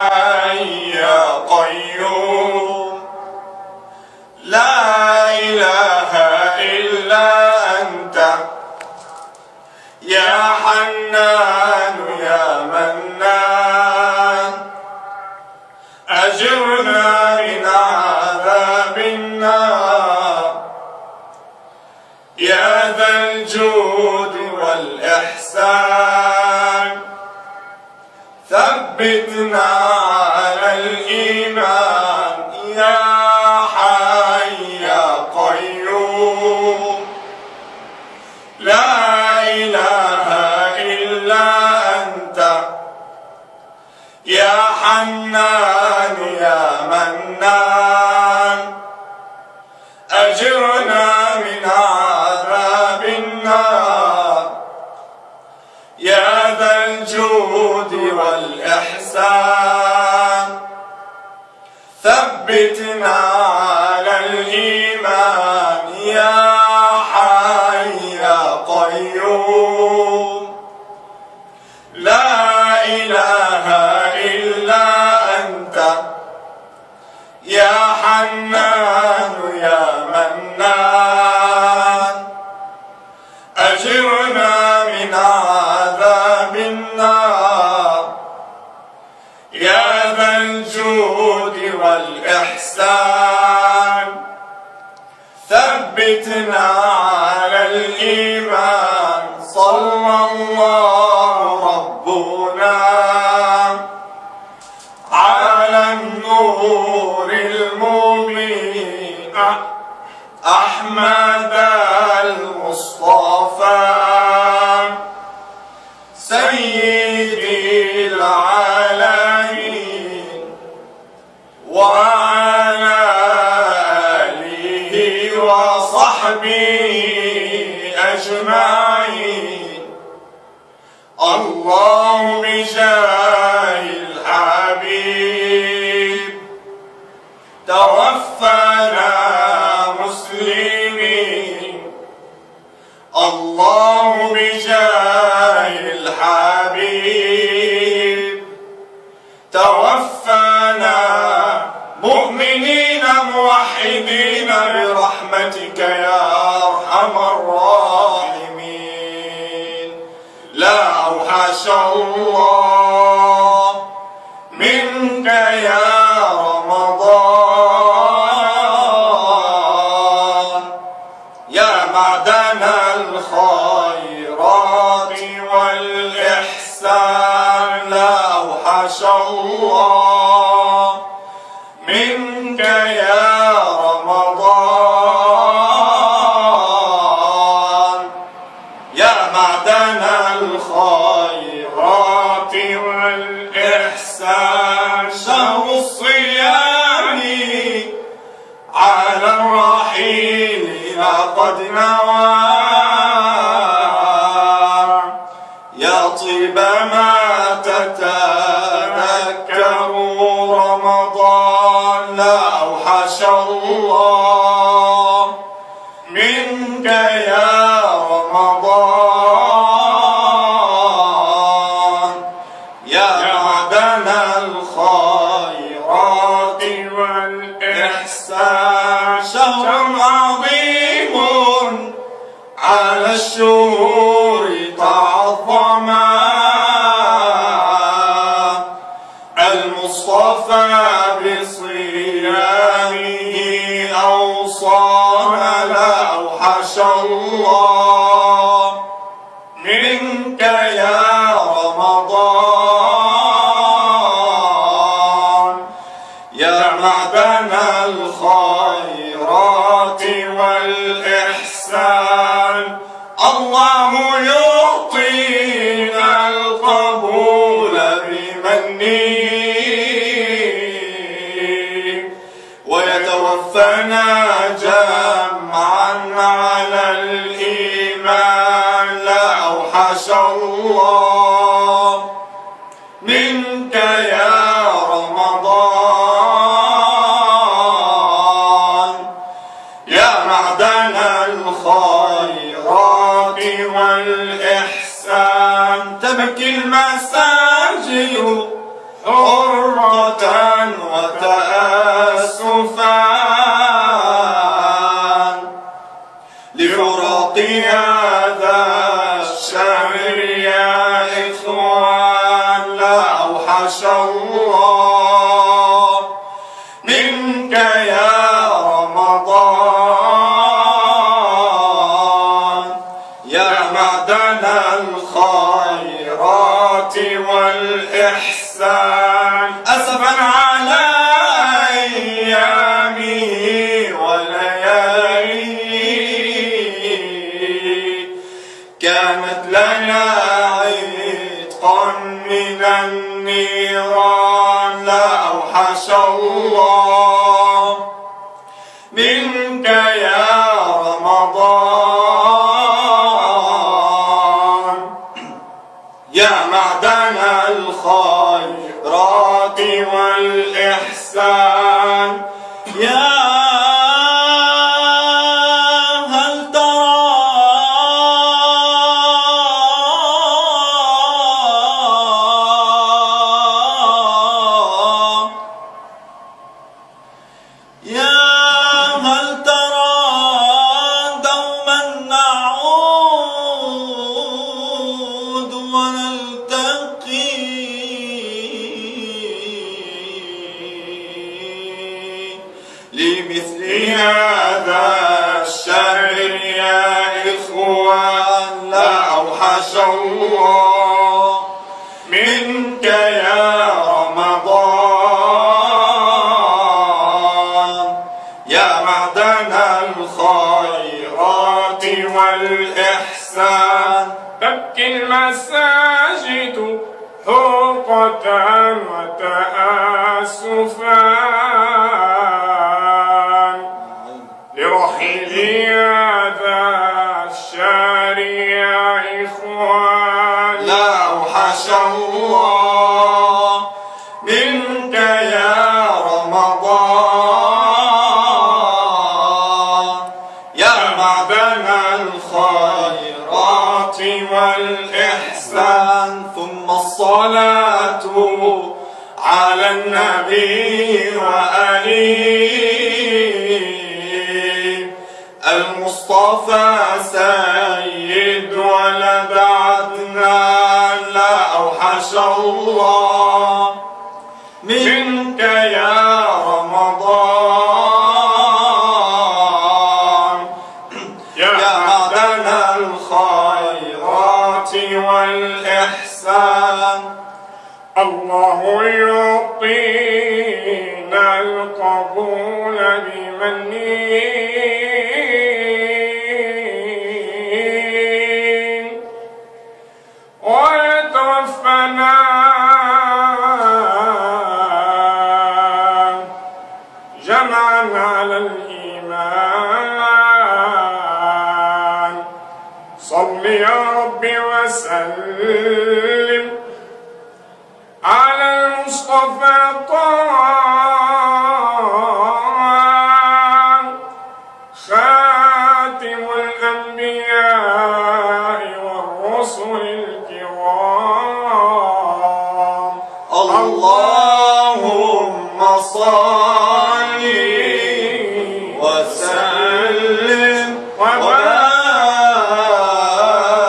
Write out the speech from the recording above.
يا قيوم لا إله إلا أنت يا حنان يا منان أجرنا من عذاب النار يا ذا الجود والإحسان ثبتنا على الإيمان يا حي يا قيوم لا إله إلا أنت يا حنان يا منان أجرنا من عذاب النار يا ذا الجود والإحسان ثبتنا على الإيمان يا حي يا قيوم لا إله إلا أنت يا حنان يا منان أجرنا من عذاب النار يا ذا الجود والإحسان ثبتنا على الإيمان صلى الله ربنا على النور المبين أحمد المصطفى سيدي العالمين وعلى آله وصحبه أجمعين اللهم بجاه الحبيب توفنا مسلمين اللهم بجاه الحبيب توفنا مؤمنين موحدين برحمتك يا أرحم الراحمين لا أوحش الله منك يا رمضان يا معدن الخيرات والإحسان لا أوحش الله منك يا رمضان يا معدن الخيرات والإحسان شهر الصيام على الرحيل لقد نوى يا طيب ما تتذكر رمضان لا أوحش الله منك يا رمضان يا معدن الخيرات والإحسان شهر عظيم على الشهور تعظما المصطفى بصيامه أوصانا لا أوحش الله منك يا رمضان يا معدن الخيرات والإحسان الله يعطينا القبول بمنه ويتوفنا جمعا على الإيمان لا أوحش الله منك يا رمضان يا معدن الخيرات والإحسان تبكي المساجد حر فرقة وتأسفا لفراق هذا الشهر يا إخوان. لا أوحش الله منك يا رمضان، يا معدن الخيرات والإحسان. أسفا على أيامه ولياليه كانت لنا عتقا من النيران. لا أوحش الله منك يا رمضان، يا معدن الخيرات والإحسان. يا هل ترى يا هل ترى دوما نعود ونلتقي لمثل هذا الشهر يا إخوان. لا أوحش الله منك يا رمضان، يا معدن الخيرات والإحسان. تبكي المساجد حرقة وتأسفا لرحيل هذا الشهر يا إخوان. لا أوحش الله منك يا رمضان، يا معدن الخيرات والإحسان. ثم الصلاة على النبي وآله المصطفى سيد ولد عدنان. لا أوحش الله منك يا رمضان، يا معدن الخيرات والإحسان. الله يعطينا القبول بمنه ويتوفنا جمعا على الإيمان. صل يا ربي وسلم على المصطفى طه خاتم الأنبياء والرسل الكرام. الله